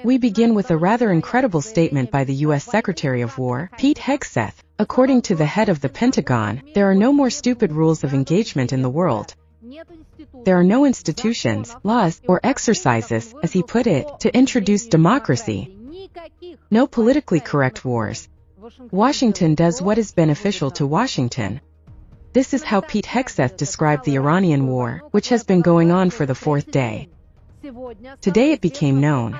We begin with a rather incredible statement by the U.S. Secretary of War, Pete Hegseth. According to the head of the Pentagon, there are no more stupid rules of engagement in the world. There are no institutions, laws, or exercises, as he put it, to introduce democracy. No politically correct wars. Washington does what is beneficial to Washington. This is how Pete Hegseth described the Iranian war, which has been going on for the fourth day. Today it became known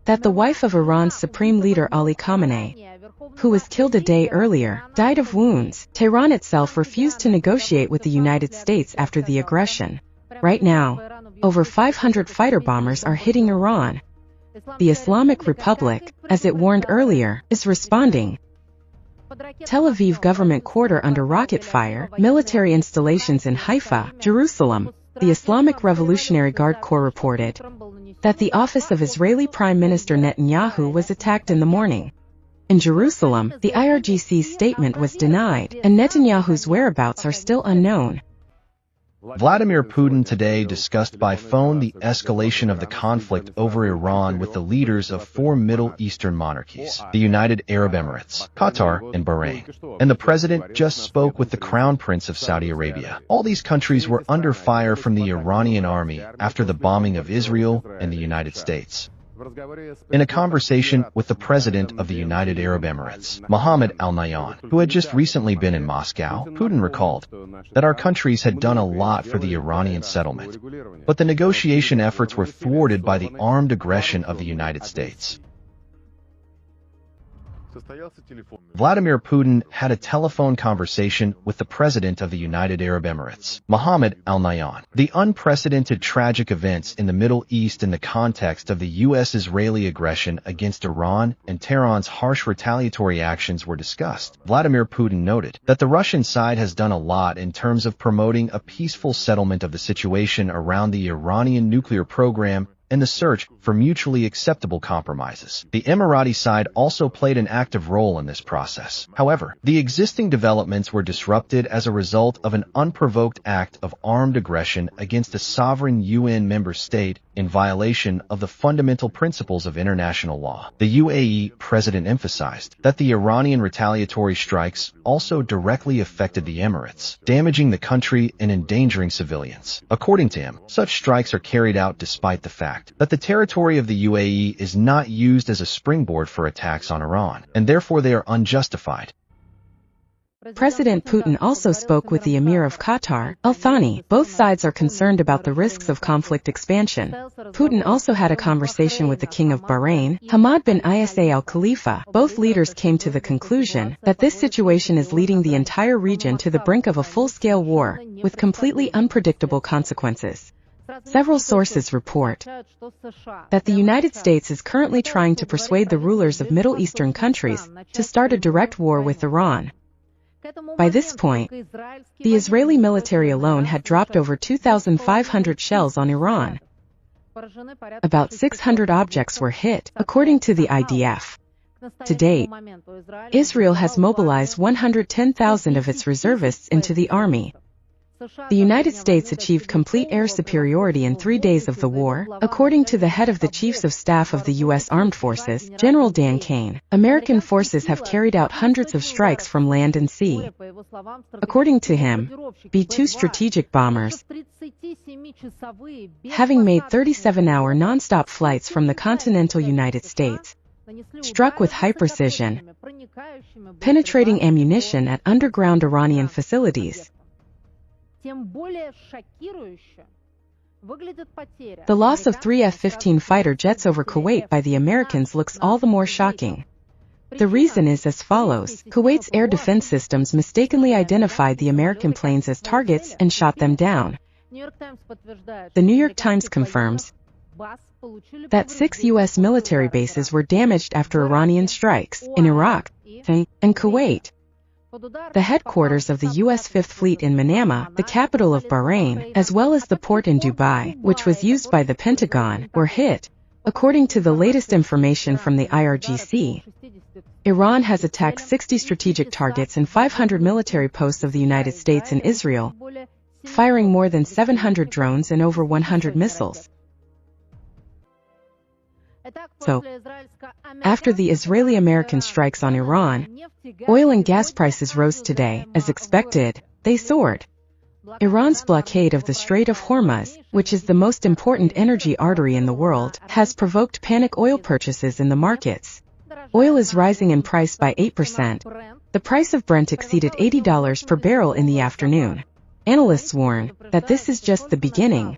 that the wife of Iran's supreme leader Ali Khamenei, who was killed a day earlier, died of wounds. Tehran itself refused to negotiate with the United States after the aggression. Right now, over 500 fighter bombers are hitting Iran. The Islamic Republic, as it warned earlier, is responding. Tel Aviv government quarter under rocket fire, military installations in Haifa, Jerusalem. The Islamic Revolutionary Guard Corps reported that the office of Israeli Prime Minister Netanyahu was attacked in the morning. In Jerusalem, the IRGC's statement was denied, and Netanyahu's whereabouts are still unknown. Vladimir Putin today discussed by phone the escalation of the conflict over Iran with the leaders of four Middle Eastern monarchies, the United Arab Emirates, Qatar, and Bahrain. And the president just spoke with the Crown Prince of Saudi Arabia. All these countries were under fire from the Iranian army after the bombing of Israel and the United States. In a conversation with the President of the United Arab Emirates, Mohammed Al Nahyan, who had just recently been in Moscow, Putin recalled that our countries had done a lot for the Iranian settlement, but the negotiation efforts were thwarted by the armed aggression of the United States. Vladimir Putin had a telephone conversation with the President of the United Arab Emirates, Mohammed Al Nahyan. The unprecedented tragic events in the Middle East in the context of the U.S.-Israeli aggression against Iran and Tehran's harsh retaliatory actions were discussed. Vladimir Putin noted that the Russian side has done a lot in terms of promoting a peaceful settlement of the situation around the Iranian nuclear program and the search for mutually acceptable compromises. The Emirati side also played an active role in this process. However, the existing developments were disrupted as a result of an unprovoked act of armed aggression against a sovereign UN member state in violation of the fundamental principles of international law. The UAE president emphasized that the Iranian retaliatory strikes also directly affected the Emirates, damaging the country and endangering civilians. According to him, such strikes are carried out despite the fact that the territory of the UAE is not used as a springboard for attacks on Iran, and therefore they are unjustified. President Putin also spoke with the Emir of Qatar, Al Thani. Both sides are concerned about the risks of conflict expansion. Putin also had a conversation with the King of Bahrain, Hamad bin Isa Al Khalifa. Both leaders came to the conclusion that this situation is leading the entire region to the brink of a full-scale war, with completely unpredictable consequences. Several sources report that the United States is currently trying to persuade the rulers of Middle Eastern countries to start a direct war with Iran. By this point, the Israeli military alone had dropped over 2,500 shells on Iran. About 600 objects were hit, according to the IDF. To date, Israel has mobilized 110,000 of its reservists into the army. The United States achieved complete air superiority in 3 days of the war, according to the head of the Chiefs of Staff of the U.S. Armed Forces, General Dan Kane. American forces have carried out hundreds of strikes from land and sea. According to him, B-2 strategic bombers, having made 37-hour non-stop flights from the continental United States, struck with high precision, penetrating ammunition at underground Iranian facilities. The loss of 3 F-15 fighter jets over Kuwait by the Americans looks all the more shocking. The reason is as follows. Kuwait's air defense systems mistakenly identified the American planes as targets and shot them down. The New York Times confirms that 6 U.S. military bases were damaged after Iranian strikes in Iraq and Kuwait. The headquarters of the U.S. Fifth Fleet in Manama, the capital of Bahrain, as well as the port in Dubai, which was used by the Pentagon, were hit. According to the latest information from the IRGC, Iran has attacked 60 strategic targets and 500 military posts of the United States and Israel, firing more than 700 drones and over 100 missiles. So, after the Israeli-American strikes on Iran, oil and gas prices rose today. As expected, they soared. Iran's blockade of the Strait of Hormuz, which is the most important energy artery in the world, has provoked panic oil purchases in the markets. Oil is rising in price by 8%. The price of Brent exceeded $80 per barrel in the afternoon. Analysts warn that this is just the beginning.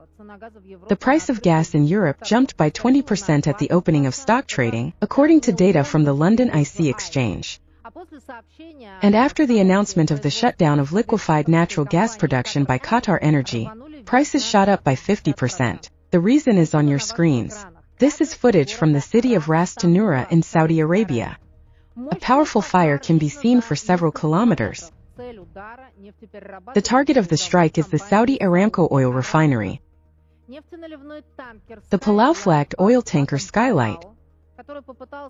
The price of gas in Europe jumped by 20% at the opening of stock trading, according to data from the London IC exchange. And after the announcement of the shutdown of liquefied natural gas production by Qatar Energy, prices shot up by 50%. The reason is on your screens. This is footage from the city of Ras Tanura in Saudi Arabia. A powerful fire can be seen for several kilometers. The target of the strike is the Saudi Aramco oil refinery. The Palau-flagged oil tanker Skylight,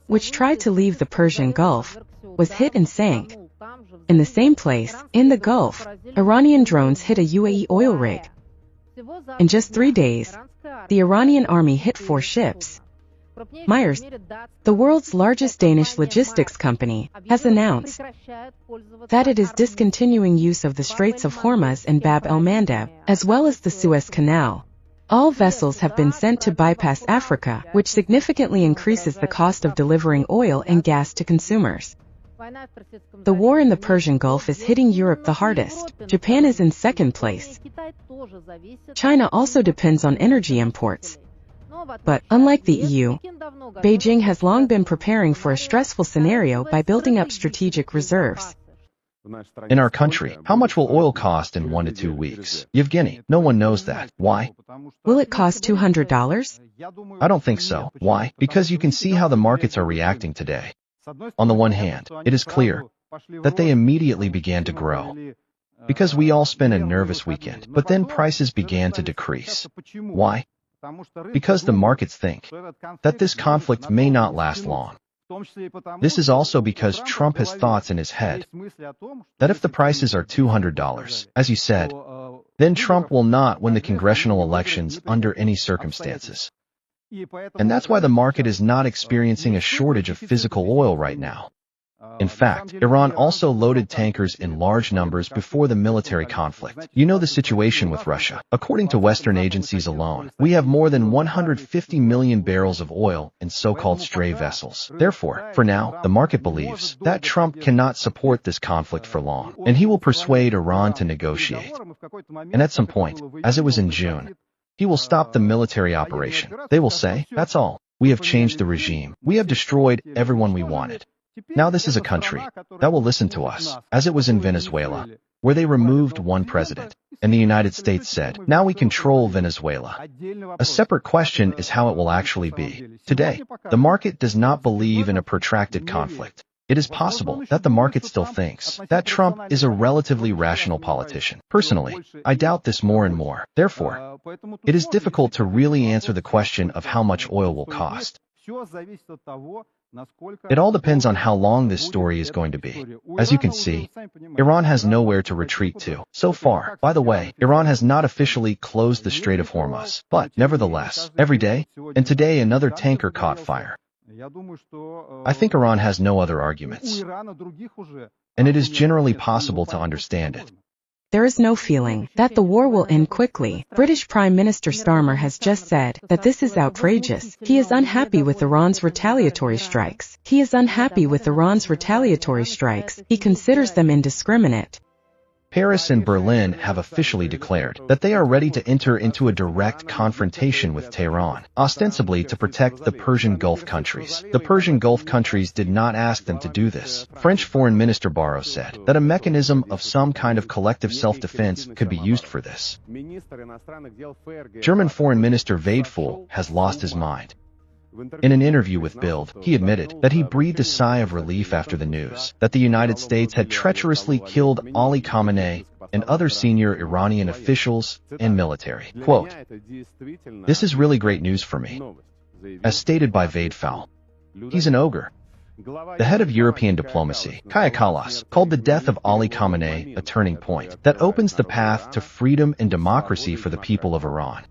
which tried to leave the Persian Gulf, was hit and sank. In the same place, in the Gulf, Iranian drones hit a UAE oil rig. In just 3 days, the Iranian army hit 4 ships. Myers, the world's largest Danish logistics company, has announced that it is discontinuing use of the Straits of Hormuz and Bab el-Mandeb, as well as the Suez Canal. All vessels have been sent to bypass Africa, which significantly increases the cost of delivering oil and gas to consumers. The war in the Persian Gulf is hitting Europe the hardest. Japan is in second place. China also depends on energy imports. But, unlike the EU, Beijing has long been preparing for a stressful scenario by building up strategic reserves. In our country, how much will oil cost in 1 to 2 weeks? Yevgeny, no one knows that. Why? Will it cost $200? I don't think so. Why? Because you can see how the markets are reacting today. On the one hand, it is clear that they immediately began to grow, because we all spent a nervous weekend, but then prices began to decrease. Why? Because the markets think that this conflict may not last long. This is also because Trump has thoughts in his head that if the prices are $200, as you said, then Trump will not win the congressional elections under any circumstances. And that's why the market is not experiencing a shortage of physical oil right now. In fact, Iran also loaded tankers in large numbers before the military conflict. You know the situation with Russia. According to Western agencies alone, we have more than 150 million barrels of oil in so-called stray vessels. Therefore, for now, the market believes that Trump cannot support this conflict for long, and he will persuade Iran to negotiate. And at some point, as it was in June, he will stop the military operation. They will say, that's all. We have changed the regime. We have destroyed everyone we wanted. Now this is a country that will listen to us, as it was in Venezuela, where they removed one president, and the United States said, now we control Venezuela. A separate question is how it will actually be. Today, the market does not believe in a protracted conflict. It is possible that the market still thinks that Trump is a relatively rational politician. Personally, I doubt this more and more. Therefore, it is difficult to really answer the question of how much oil will cost. It all depends on how long this story is going to be. As you can see, Iran has nowhere to retreat to. So far, by the way, Iran has not officially closed the Strait of Hormuz. But, nevertheless, every day, and today another tanker caught fire. I think Iran has no other arguments. And it is generally possible to understand it. There is no feeling that the war will end quickly. British Prime Minister Starmer has just said that this is outrageous. He is unhappy with Iran's retaliatory strikes. He considers them indiscriminate. Paris and Berlin have officially declared that they are ready to enter into a direct confrontation with Tehran, ostensibly to protect the Persian Gulf countries. The Persian Gulf countries did not ask them to do this. French Foreign Minister Barrot said that a mechanism of some kind of collective self-defense could be used for this. German Foreign Minister Vadeful has lost his mind. In an interview with Bild, he admitted that he breathed a sigh of relief after the news that the United States had treacherously killed Ali Khamenei and other senior Iranian officials and military. Quote, "This is really great news for me." As stated by Vadeful, he's an ogre. The head of European diplomacy, Kaja Kallas, called the death of Ali Khamenei a turning point that opens the path to freedom and democracy for the people of Iran.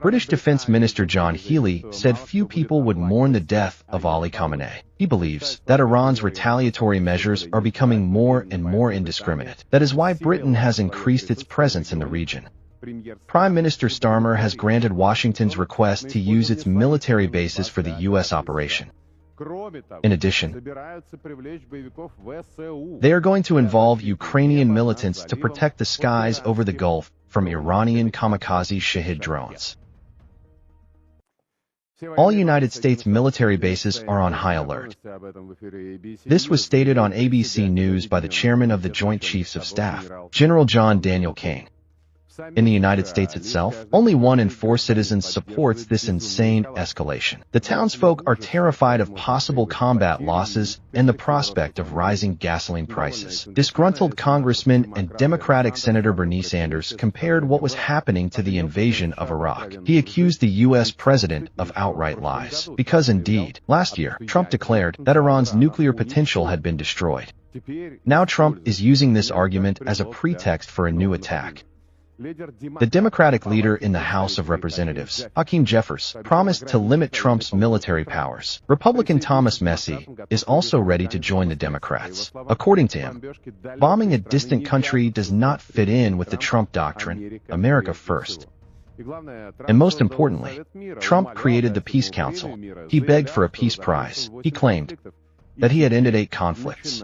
British Defense Minister John Healey said few people would mourn the death of Ali Khamenei. He believes that Iran's retaliatory measures are becoming more and more indiscriminate. That is why Britain has increased its presence in the region. Prime Minister Starmer has granted Washington's request to use its military bases for the U.S. operation. In addition, they are going to involve Ukrainian militants to protect the skies over the Gulf from Iranian kamikaze Shahid drones. All United States military bases are on high alert. This was stated on ABC News by the chairman of the Joint Chiefs of Staff, General John Daniel Cain. In the United States itself, only 1 in 4 citizens supports this insane escalation. The townsfolk are terrified of possible combat losses and the prospect of rising gasoline prices. Disgruntled Congressman and Democratic Senator Bernie Sanders compared what was happening to the invasion of Iraq. He accused the U.S. president of outright lies, because indeed, last year, Trump declared that Iran's nuclear potential had been destroyed. Now Trump is using this argument as a pretext for a new attack. The Democratic leader in the House of Representatives, Hakeem Jeffers, promised to limit Trump's military powers. Republican Thomas Massie is also ready to join the Democrats. According to him, bombing a distant country does not fit in with the Trump doctrine, America first. And most importantly, Trump created the Peace Council. He begged for a peace prize. He claimed that he had ended 8 conflicts.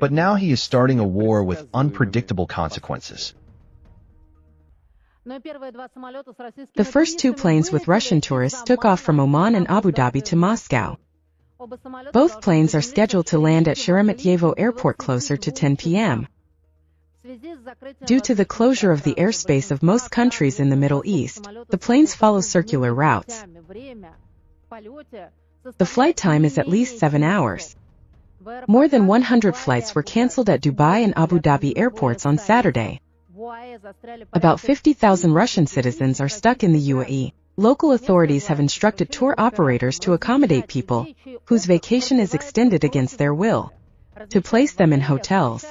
But now he is starting a war with unpredictable consequences. The first 2 planes with Russian tourists took off from Oman and Abu Dhabi to Moscow. Both planes are scheduled to land at Sheremetyevo Airport closer to 10 p.m. Due to the closure of the airspace of most countries in the Middle East, the planes follow circular routes. The flight time is at least 7 hours. More than 100 flights were cancelled at Dubai and Abu Dhabi airports on Saturday. About 50,000 Russian citizens are stuck in the UAE. Local authorities have instructed tour operators to accommodate people whose vacation is extended against their will, to place them in hotels,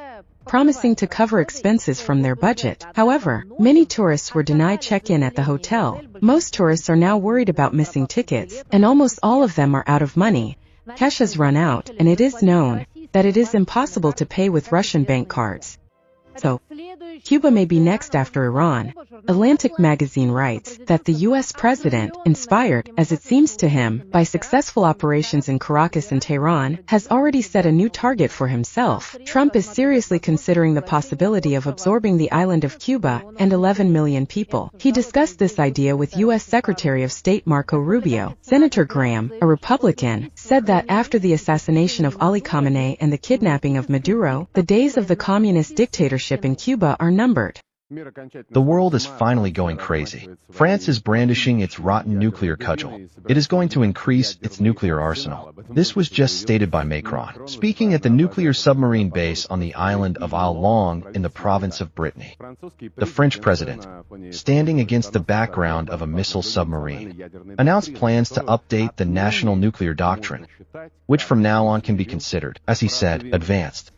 promising to cover expenses from their budget. However, many tourists were denied check-in at the hotel. Most tourists are now worried about missing tickets, and almost all of them are out of money. Cash has run out, and it is known that it is impossible to pay with Russian bank cards. So, Cuba may be next after Iran. Atlantic magazine writes that the U.S. president, inspired, as it seems to him, by successful operations in Caracas and Tehran, has already set a new target for himself. Trump is seriously considering the possibility of absorbing the island of Cuba and 11 million people. He discussed this idea with U.S. Secretary of State Marco Rubio. Senator Graham, a Republican, said that after the assassination of Ali Khamenei and the kidnapping of Maduro, the days of the communist dictatorship in Cuba are numbered. The world is finally going crazy. France is brandishing its rotten nuclear cudgel. It is going to increase its nuclear arsenal. This was just stated by Macron, speaking at the nuclear submarine base on the island of Île Longue in the province of Brittany. The French president, standing against the background of a missile submarine, announced plans to update the national nuclear doctrine, which from now on can be considered, as he said, advanced.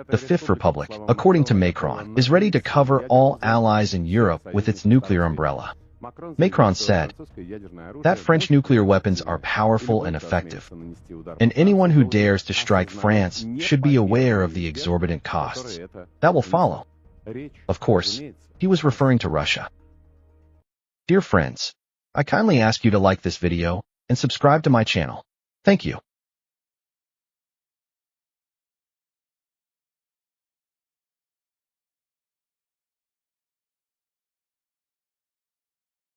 The Fifth Republic, according to Macron, is ready to cover all allies in Europe with its nuclear umbrella. Macron said that French nuclear weapons are powerful and effective, and anyone who dares to strike France should be aware of the exorbitant costs that will follow. Of course, he was referring to Russia. Dear friends, I kindly ask you to like this video and subscribe to my channel. Thank you.